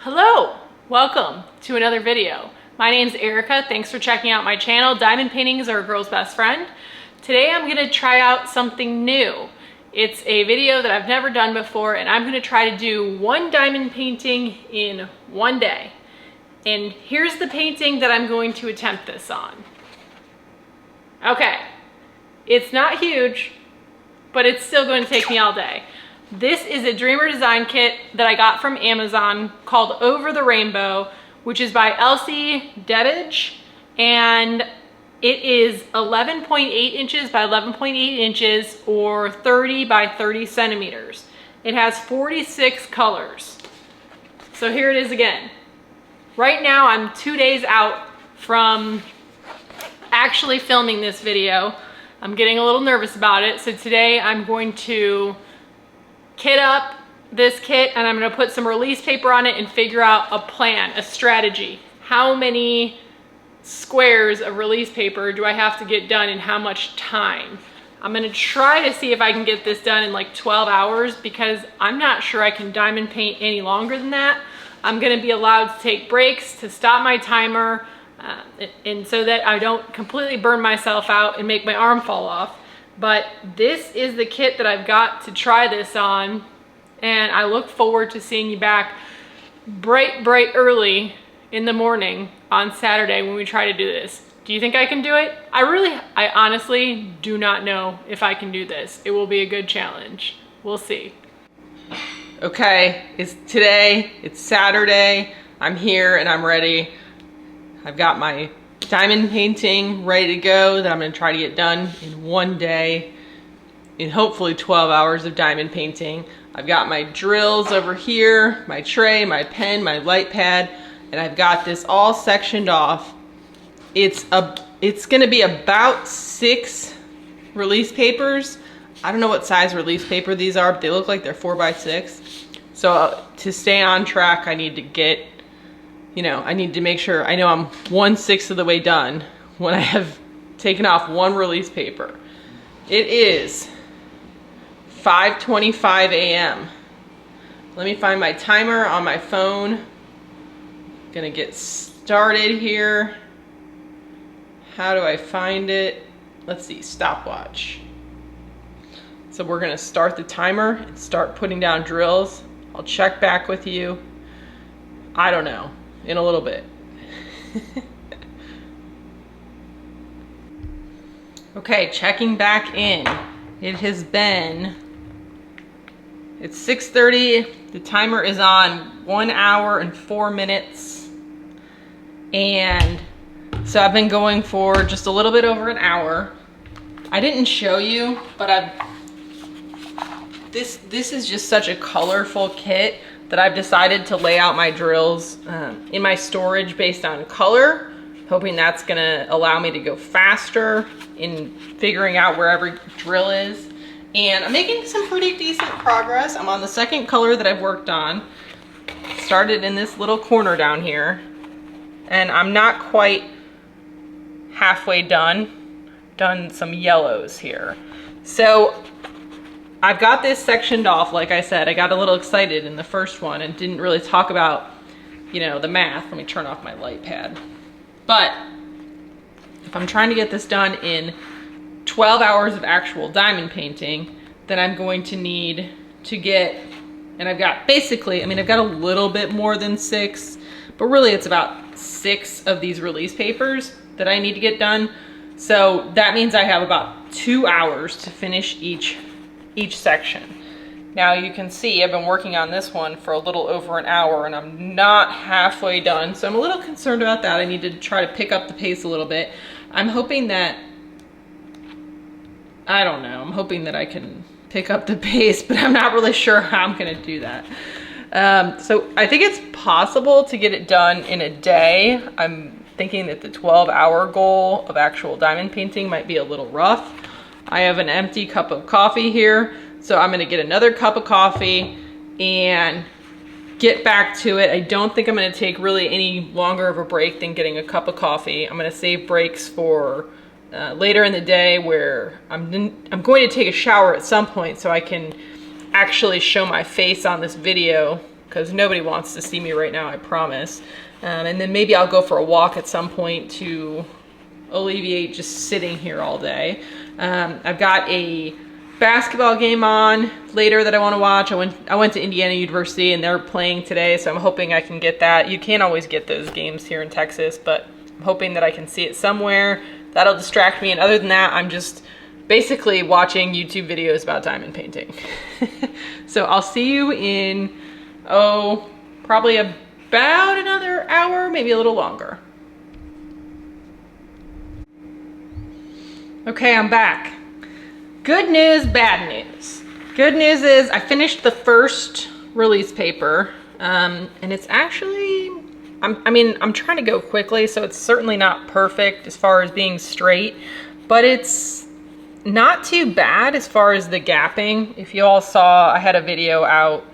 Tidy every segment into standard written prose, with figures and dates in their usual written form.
Hello, welcome to another video. My name's Erica. Thanks for checking out my channel. Diamond paintings are a girl's best friend. Today I'm gonna try out something new. It's a video that I've never done before, and I'm gonna try to do one diamond painting in one day. And here's the painting that I'm going to attempt this on. Okay, it's not huge, but it's still going to take me all day. This is a Dreamer design kit that I got from Amazon called Over the Rainbow, which is by Elsie Deddage, and it is 11.8 inches by 11.8 inches or 30 by 30 centimeters. It has 46 colors. So here it is again. Right now I'm 2 days out from actually filming this video. I'm getting a little nervous about it. So today I'm going to kit up this kit and I'm going to put some release paper on it and figure out a plan, a strategy. How many squares of release paper do I have to get done and how much time? I'm going to try to see if I can get this done in like 12 hours because I'm not sure I can diamond paint any longer than that. I'm going to be allowed to take breaks to stop my timer and so that I don't completely burn myself out and make my arm fall off. But this is the kit that I've got to try this on, and I look forward to seeing you back bright early in the morning on Saturday when we try to do this. Do you think I can do it? I honestly do not know if I can do this. It will be a good challenge. We'll see. Okay, it's Saturday. I'm here and I'm ready. I've got my diamond painting ready to go that I'm going to try to get done in one day in hopefully 12 hours of diamond painting. I've got my drills over here, my tray, my pen, my light pad, and I've got this all sectioned off. It's going to be about 6 release papers. I don't know what size release paper these are, but they look like they're 4x6. So to stay on track, I need to get, I need to make sure I know I'm 1/6 of the way done when I have taken off one release paper. It is 5:25 a.m. Let me find my timer on my phone. Gonna get started here. How do I find it? Let's see, stopwatch. So we're gonna start the timer and start putting down drills. I'll check back with you, I don't know, in a little bit. Okay, checking back in. It's 6:30. The timer is on 1 hour and 4 minutes. And so I've been going for just a little bit over an hour. I didn't show you, but this is just such a colorful kit that I've decided to lay out my drills in my storage based on color, hoping that's gonna allow me to go faster in figuring out where every drill is. And I'm making some pretty decent progress. I'm on the second color that I've worked on. Started in this little corner down here, and I'm not quite halfway done. Done some yellows here. So I've got this sectioned off. Like I said, I got a little excited in the first one and didn't really talk about, the math. Let me turn off my light pad. But if I'm trying to get this done in 12 hours of actual diamond painting, then I'm going to need to get, and I've got basically, I've got a little bit more than 6, but really it's about 6 of these release papers that I need to get done. So that means I have about 2 hours to finish each section. Now you can see I've been working on this one for a little over an hour and I'm not halfway done, so I'm a little concerned about that. I need to try to pick up the pace a little bit. I'm hoping that, I'm hoping that I can pick up the pace, but I'm not really sure how I'm gonna do that. So I think it's possible to get it done in a day. I'm thinking that the 12-hour goal of actual diamond painting might be a little rough. I have an empty cup of coffee here, so I'm gonna get another cup of coffee and get back to it. I don't think I'm gonna take really any longer of a break than getting a cup of coffee. I'm gonna save breaks for later in the day where I'm going to take a shower at some point so I can actually show my face on this video because nobody wants to see me right now, I promise. And then maybe I'll go for a walk at some point to alleviate just sitting here all day. I've got a basketball game on later that I want to watch. I went to Indiana University and they're playing today, so I'm hoping I can get that. You can't always get those games here in Texas, but I'm hoping that I can see it somewhere. That'll distract me, and other than that, I'm just basically watching YouTube videos about diamond painting. So I'll see you in, probably about another hour, maybe a little longer. Okay, I'm back. Good news, bad news. Good news is I finished the first release paper, and it's actually, I'm trying to go quickly, so it's certainly not perfect as far as being straight, but it's not too bad as far as the gapping. If you all saw, I had a video out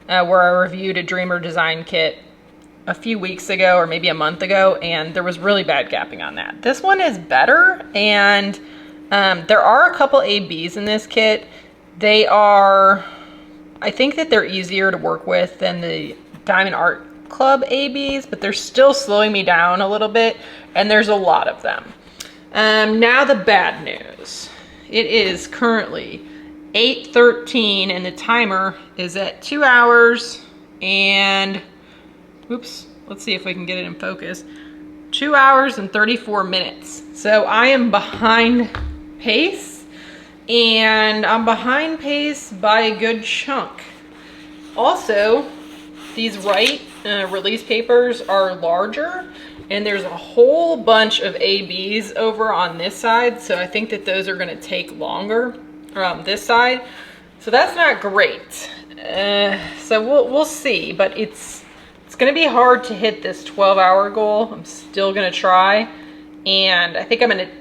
where I reviewed a Dreamer design kit a few weeks ago, or maybe a month ago, and there was really bad gapping on that. This one is better, and there are a couple ABs in this kit. They are, I think that they're easier to work with than the Diamond Art Club ABs, but they're still slowing me down a little bit, and there's a lot of them. Now the bad news. It is currently 8:13 and the timer is at 2 hours and, oops, let's see if we can get it in focus. 2 hours and 34 minutes. So I am behind pace, and I'm behind pace by a good chunk. Also, these release papers are larger, and there's a whole bunch of ABs over on this side, so I think that those are going to take longer on this side. So that's not great. So we'll see, but it's going to be hard to hit this 12-hour goal. I'm still going to try, and I think I'm going to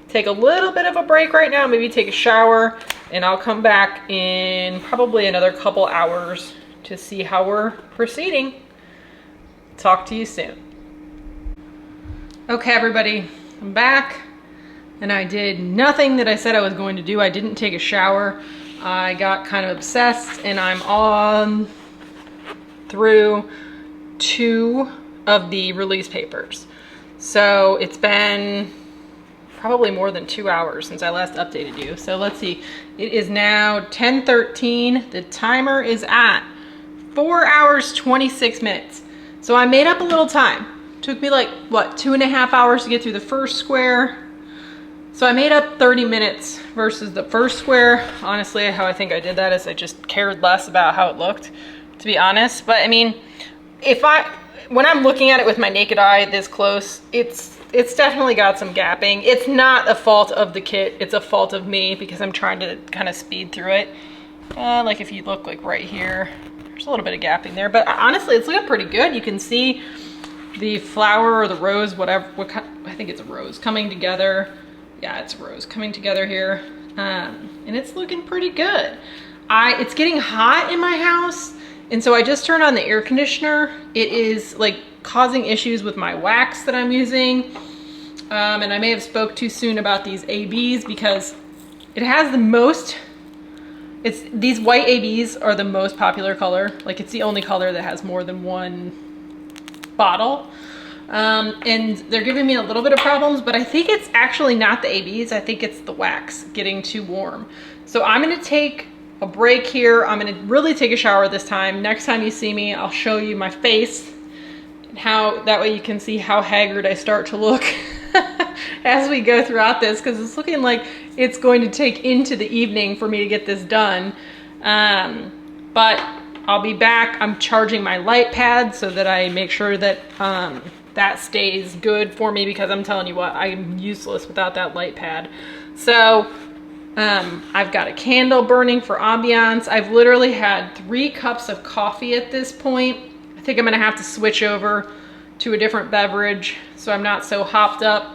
take a little bit of a break right now, maybe take a shower, and I'll come back in probably another couple hours to see how we're proceeding. Talk to you soon. Okay, everybody, I'm back, and I did nothing that I said I was going to do. I didn't take a shower. I got kind of obsessed, and I'm on through 2 of the release papers. So it's been probably more than 2 hours since I last updated you. So let's see, it is now 10:13. The timer is at 4 hours, 26 minutes. So I made up a little time. Took me like, what, 2.5 hours to get through the first square. So I made up 30 minutes versus the first square. Honestly, how I think I did that is I just cared less about how it looked, to be honest. But I mean, when I'm looking at it with my naked eye this close, it's definitely got some gapping. It's not a fault of the kit, it's a fault of me because I'm trying to kind of speed through it. Like if you look like right here, there's a little bit of gapping there, but honestly, it's looking pretty good. You can see the flower or the rose, whatever, I think it's a rose coming together. Yeah, it's a rose coming together here. And it's looking pretty good. It's getting hot in my house, and so I just turned on the air conditioner. It is like causing issues with my wax that I'm using. And I may have spoke too soon about these ABs because it has the most, these white ABs are the most popular color. Like it's the only color that has more than one bottle. And they're giving me a little bit of problems, but I think it's actually not the ABs. I think it's the wax getting too warm. So I'm going to take a break here. I'm going to really take a shower this time. Next time you see me, I'll show you my face and how, that way you can see how haggard I start to look as we go throughout this, because it's looking like it's going to take into the evening for me to get this done. But I'll be back. I'm charging my light pad so that I make sure that that stays good for me, because I'm telling you what, I'm useless without that light pad. So I've got a candle burning for ambiance. I've literally had 3 cups of coffee at this point. I think I'm gonna have to switch over to a different beverage so I'm not so hopped up.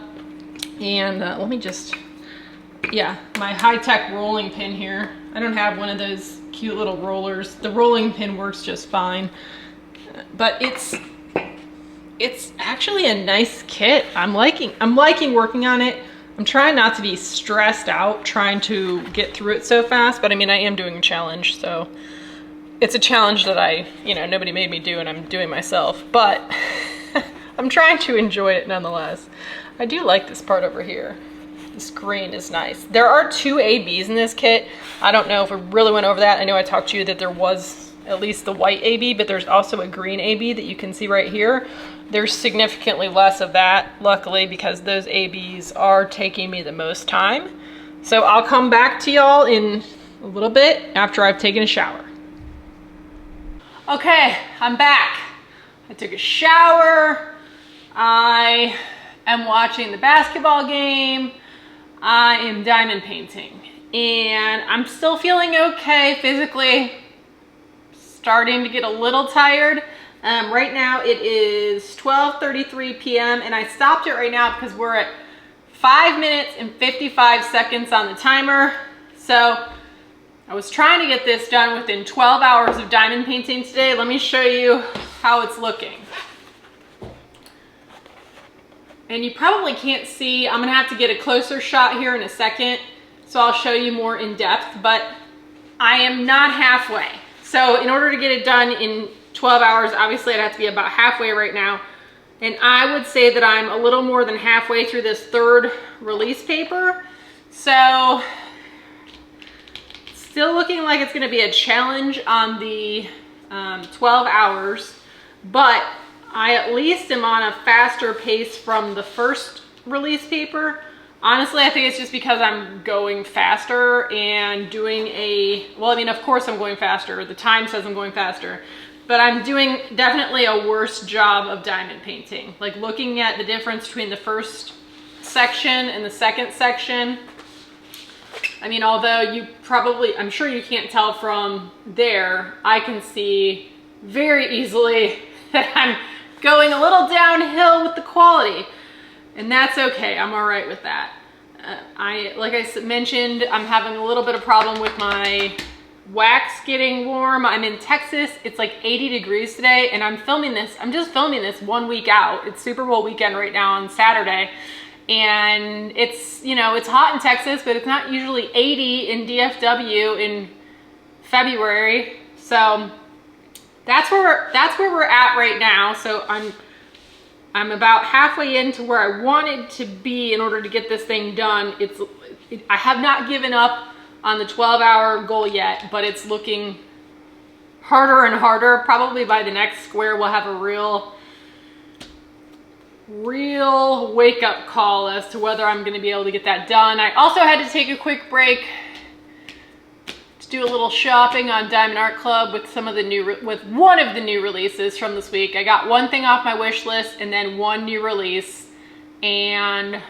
And let me just, yeah, my high-tech rolling pin here. I don't have one of those cute little rollers. The rolling pin works just fine, but it's actually a nice kit. I'm liking working on it. I'm trying not to be stressed out trying to get through it so fast, but I mean, I am doing a challenge, so it's a challenge that nobody made me do and I'm doing myself, but I'm trying to enjoy it nonetheless. I do like this part over here. This green is nice. There are 2 ABs in this kit. I don't know if we really went over that. I know I talked to you that there was at least the white AB, but there's also a green AB that you can see right here. There's significantly less of that, luckily, because those ABs are taking me the most time. So I'll come back to y'all in a little bit after I've taken a shower. Okay, I'm back. I took a shower. I am watching the basketball game. I am diamond painting. And I'm still feeling okay physically. Starting to get a little tired. Right now it is 12:33 p.m. and I stopped it right now because we're at 5 minutes and 55 seconds on the timer. So I was trying to get this done within 12 hours of diamond painting today. Let me show you how it's looking. And you probably can't see, I'm gonna have to get a closer shot here in a second, so I'll show you more in depth, but I am not halfway. So in order to get it done in 12 hours, obviously I'd have to be about halfway right now. And I would say that I'm a little more than halfway through this 3rd release paper. So still looking like it's gonna be a challenge on the 12 hours, but I at least am on a faster pace from the 1st release paper. Honestly, I think it's just because I'm going faster and doing well, I mean, of course I'm going faster. The time says I'm going faster, but I'm doing definitely a worse job of diamond painting. Like looking at the difference between the 1st section and the 2nd section. I mean, although I'm sure you can't tell from there, I can see very easily that I'm going a little downhill with the quality, and that's okay. I'm all right with that. Like I mentioned, I'm having a little bit of problem with my wax getting warm. I'm in Texas. It's like 80 degrees today, and I'm just filming this 1 week out. It's Super Bowl weekend right now on Saturday. And it's, it's hot in Texas, but it's not usually 80 in DFW in February. So that's where we're at right now. So I'm about halfway into where I wanted to be in order to get this thing done. I have not given up on the 12-hour goal yet, but it's looking harder and harder. Probably by the next square we'll have a real wake-up call as to whether I'm going to be able to get that done. I also had to take a quick break to do a little shopping on Diamond Art Club with one of the new releases from this week. I got one thing off my wish list and then one new release, and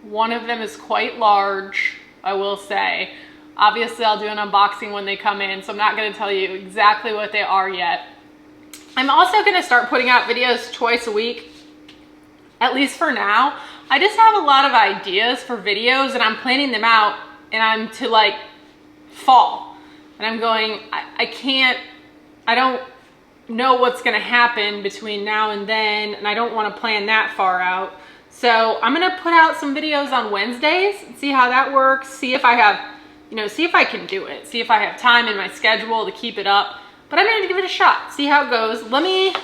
one of them is quite large, I will say. Obviously I'll do an unboxing when they come in, so I'm not going to tell you exactly what they are yet. I'm also going to start putting out videos twice a week, at least for now. I just have a lot of ideas for videos and I'm planning them out, and I'm to like fall. And I'm going, I don't know what's gonna happen between now and then, and I don't wanna plan that far out. So I'm gonna put out some videos on Wednesdays and see how that works. See if I have, see if I can do it. See if I have time in my schedule to keep it up. But I'm gonna give it a shot, see how it goes. Let me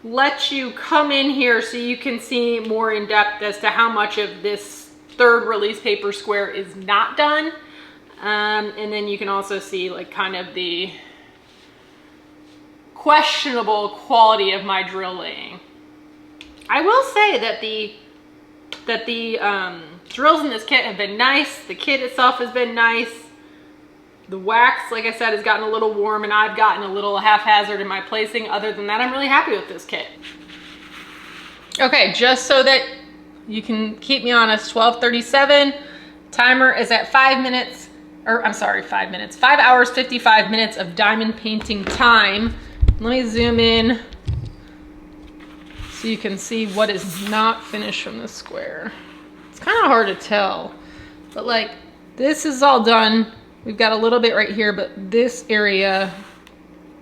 let you come in here so you can see more in depth as to how much of this 3rd release paper square is not done. And then you can also see like kind of the questionable quality of my drill laying. I will say that the drills in this kit have been nice. The kit itself has been nice. The wax, like I said, has gotten a little warm, and I've gotten a little haphazard in my placing. Other than that, I'm really happy with this kit. Okay, just so that you can keep me honest, 12:37. Timer is at 5 minutes, or I'm sorry, 5 minutes. 5 hours, 55 minutes of diamond painting time. Let me zoom in so you can see what is not finished from this square. It's kind of hard to tell, but like this is all done. We've got a little bit right here, but this area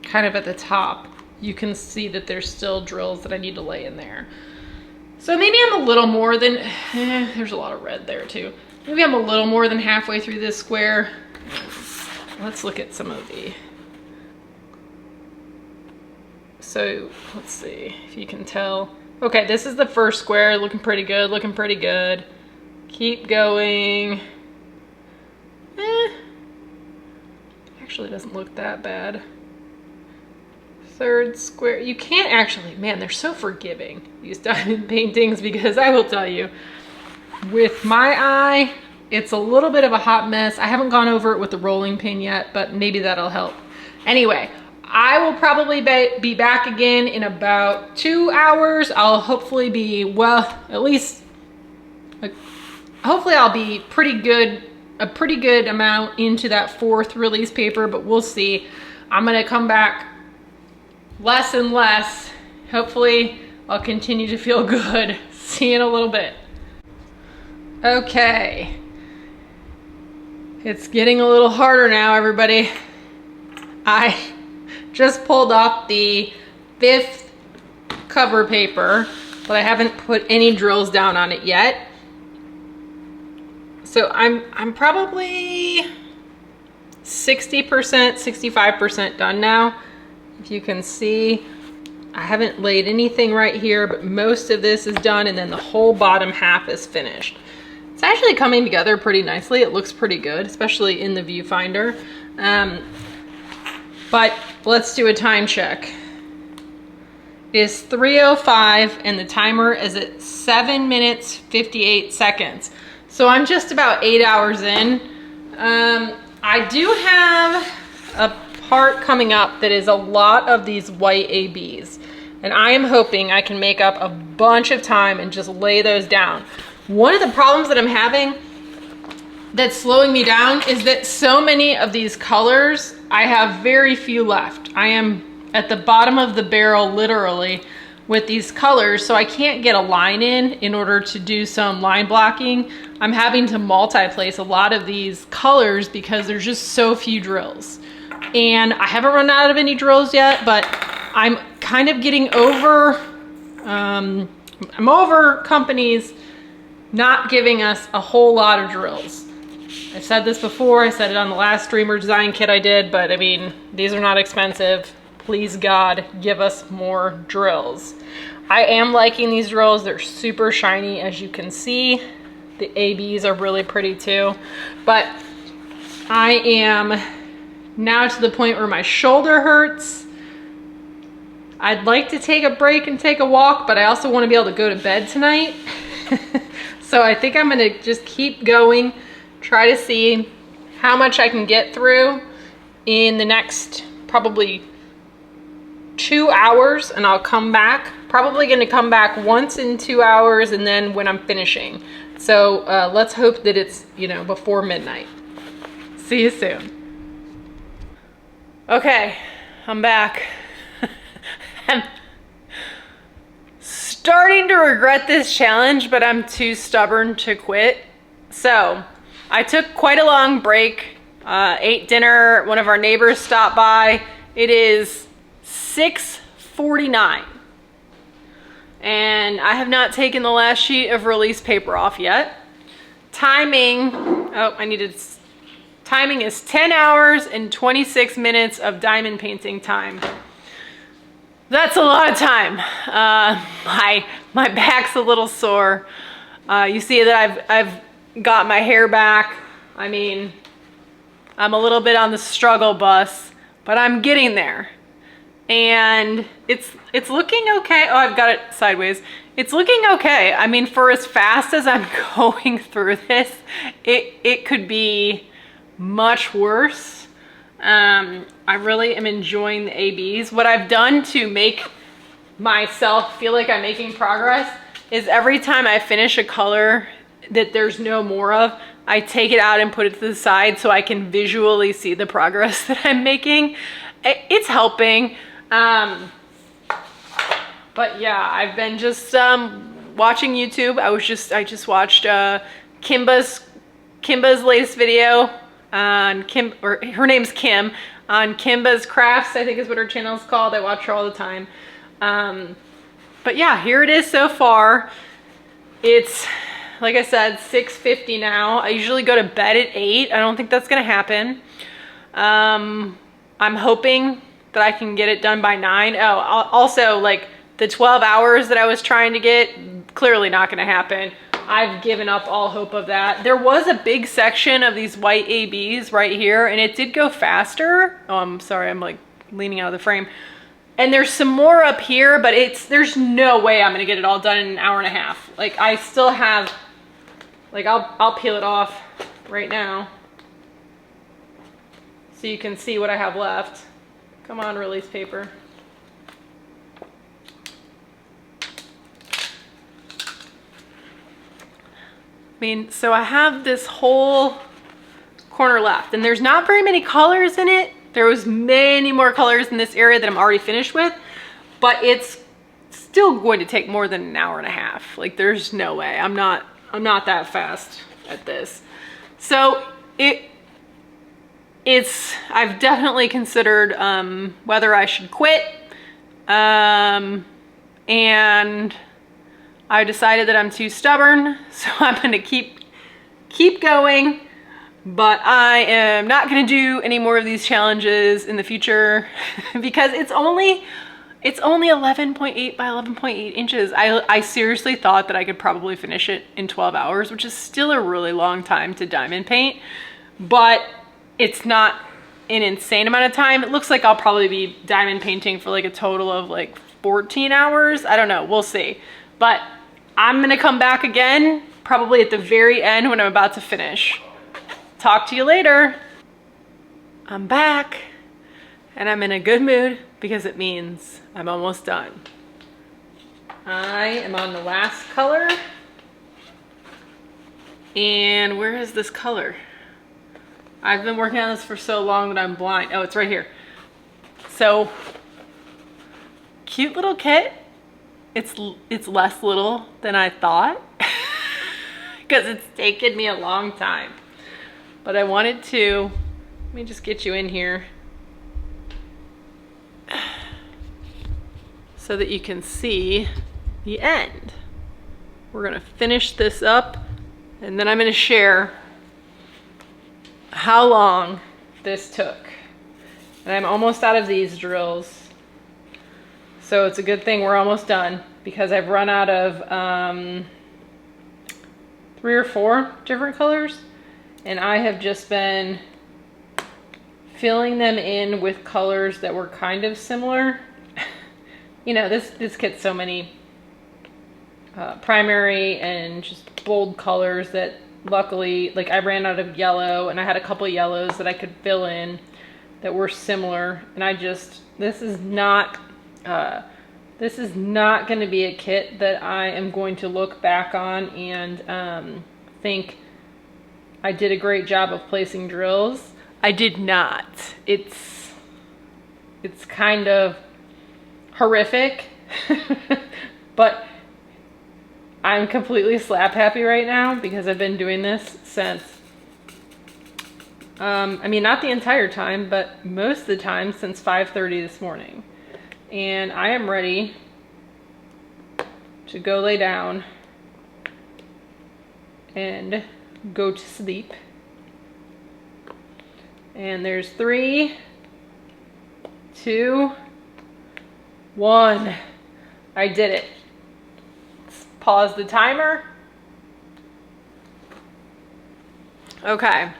kind of at the top, you can see that there's still drills that I need to lay in there. So maybe I'm a little more than, there's a lot of red there too. Maybe I'm a little more than halfway through this square. Let's look at some of the So let's see if you can tell. Okay, this is the first square, looking pretty good, looking pretty good. Keep going. Actually doesn't look that bad. Third square, you can't actually, man, they're so forgiving, these diamond paintings, because I will tell you, with my eye, it's a little bit of a hot mess. I haven't gone over it with the rolling pin yet, but maybe that'll help. Anyway, I will probably be back again in about 2 hours. I'll hopefully be, well, at least, hopefully I'll be a pretty good amount into that fourth release paper, but we'll see. I'm gonna come back less and less. Hopefully I'll continue to feel good. See you in a little bit. Okay. It's getting a little harder now, everybody. I just pulled off the 5th cover paper, but I haven't put any drills down on it yet. So I'm probably 60%, 65% done now. If you can see, I haven't laid anything right here, but most of this is done, and then the whole bottom half is finished. It's actually coming together pretty nicely. It looks pretty good, especially in the viewfinder. But let's do a time check. It's 3:05 and the timer is at 7 minutes, 58 seconds. So I'm just about 8 hours in. I do have a part coming up that is a lot of these white ABs. And I am hoping I can make up a bunch of time and just lay those down. One of the problems that I'm having that's slowing me down is that so many of these colors, I have very few left. I am at the bottom of the barrel, literally, with these colors, so I can't get a line in order to do some line blocking. I'm having to multi-place a lot of these colors because there's just so few drills. And I haven't run out of any drills yet, but I'm kind of getting over, I'm over companies not giving us a whole lot of drills. I've said this before, I said it on the last streamer design kit I did, but I mean, these are not expensive. Please God, give us more drills. I am liking these drills. They're super shiny, as you can see. The ABs are really pretty too. But I am now to the point where my shoulder hurts. I'd like to take a break and take a walk, but I also want to be able to go to bed tonight. So I think I'm gonna just keep going, try to see how much I can get through in the next probably 2 hours, and I'll come back. Probably gonna come back once in 2 hours and then when I'm finishing. So let's hope that it's, you know, before midnight. See you soon. Okay, I'm back. I'm starting to regret this challenge, but I'm too stubborn to quit. So I took quite a long break, ate dinner, one of our neighbors stopped by. It is 6:49 and I have not taken the last sheet of release paper off yet. Timing, timing is 10 hours and 26 minutes of diamond painting time. That's a lot of time. My back's a little sore. You see that I've got my hair back. I mean, I'm a little bit on the struggle bus, but I'm getting there. And it's looking okay. Oh, I've got it sideways. It's looking okay. I mean, for as fast as I'm going through this, it could be much worse. I really am enjoying the ABs. What I've done to make myself feel like I'm making progress is every time I finish a color that there's no more of, I take it out and put it to the side so I can visually see the progress that I'm making. It's helping. But yeah, I've been just watching YouTube. I just watched Kimba's latest video on her name's Kim, on Kimba's Crafts, I think is what her channel is called. I watch her all the time. But yeah, here it is so far. It's, like I said, 6:50 now. I usually go to bed at 8. I don't think that's gonna happen. I'm hoping that I can get it done by 9. Oh, also like the 12 hours that I was trying to get, clearly not gonna happen. I've given up all hope of that. There was a big section of these white ABs right here, and it did go faster. Oh, I'm sorry, I'm like leaning out of the frame. And there's some more up here, but there's no way I'm gonna get it all done in an hour and a half. Like I still have, like I'll peel it off right now so you can see what I have left. Come on, release paper. I mean, so I have this whole corner left, and there's not very many colors in it. There was many more colors in this area that I'm already finished with, but it's still going to take more than an hour and a half. Like there's no way. I'm not that fast at this. So I've definitely considered whether I should quit, and I decided that I'm too stubborn, so I'm gonna keep going, but I am not gonna do any more of these challenges in the future because it's only 11.8 by 11.8 inches. I seriously thought that I could probably finish it in 12 hours, which is still a really long time to diamond paint, but it's not an insane amount of time. It looks like I'll probably be diamond painting for like a total of like 14 hours. I don't know, we'll see. But I'm gonna come back again, probably at the very end when I'm about to finish. Talk to you later. I'm back and I'm in a good mood because it means I'm almost done. I am on the last color. And where is this color? I've been working on this for so long that I'm blind. Oh, it's right here. So, cute little kit. It's less little than I thought because it's taken me a long time. But I wanted to, let me just get you in here so that you can see the end. We're gonna finish this up and then I'm gonna share how long this took. And I'm almost out of these drills. So it's a good thing we're almost done because I've run out of 3 or 4 different colors, and I have just been filling them in with colors that were kind of similar. You know, this kit's so many primary and just bold colors that luckily, like I ran out of yellow and I had a couple yellows that I could fill in that were similar, and this is not going to be a kit that I am going to look back on and think I did a great job of placing drills. I did not. It's kind of horrific, but I'm completely slap happy right now because I've been doing this since, I mean, not the entire time, but most of the time since 5:30 this morning. And I am ready to go lay down and go to sleep. And there's 3, 2, 1. I did it. Let's pause the timer. Okay.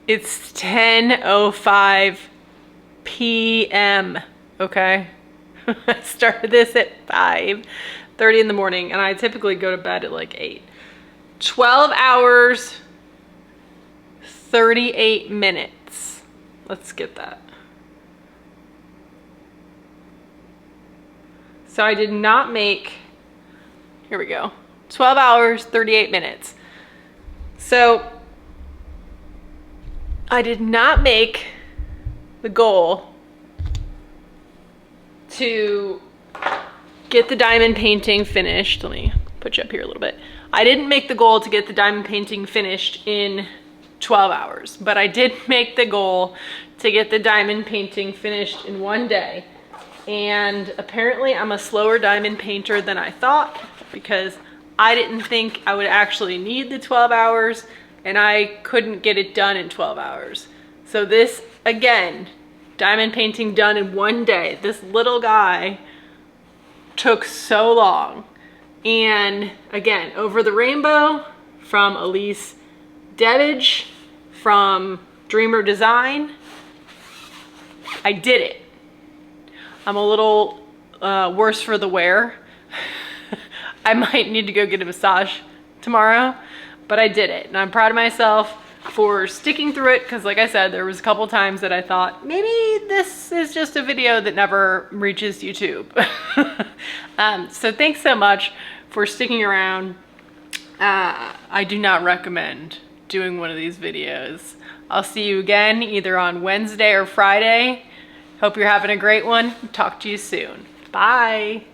It's 10:05 p.m. Okay. I started this at 5:30 in the morning and I typically go to bed at like 8. 12 hours, 38 minutes. Let's get that. So I did not make, here we go, 12 hours, 38 minutes. So I did not make the goal to get the diamond painting finished. Let me put you up here a little bit. I didn't make the goal to get the diamond painting finished in 12 hours, but I did make the goal to get the diamond painting finished in 1 day. And apparently I'm a slower diamond painter than I thought because I didn't think I would actually need the 12 hours and I couldn't get it done in 12 hours. So this, again, diamond painting done in one day. This little guy took so long. And again, Over the Rainbow from Elise Debbage from Dreamer Design. I did it. I'm a little worse for the wear. I might need to go get a massage tomorrow, but I did it. And I'm proud of myself for sticking through it, because like I said, there was a couple times that I thought maybe this is just a video that never reaches YouTube. So thanks so much for sticking around. I do not recommend doing one of these videos. I'll see you again either on Wednesday or Friday. Hope you're having a great one. Talk to you soon. Bye.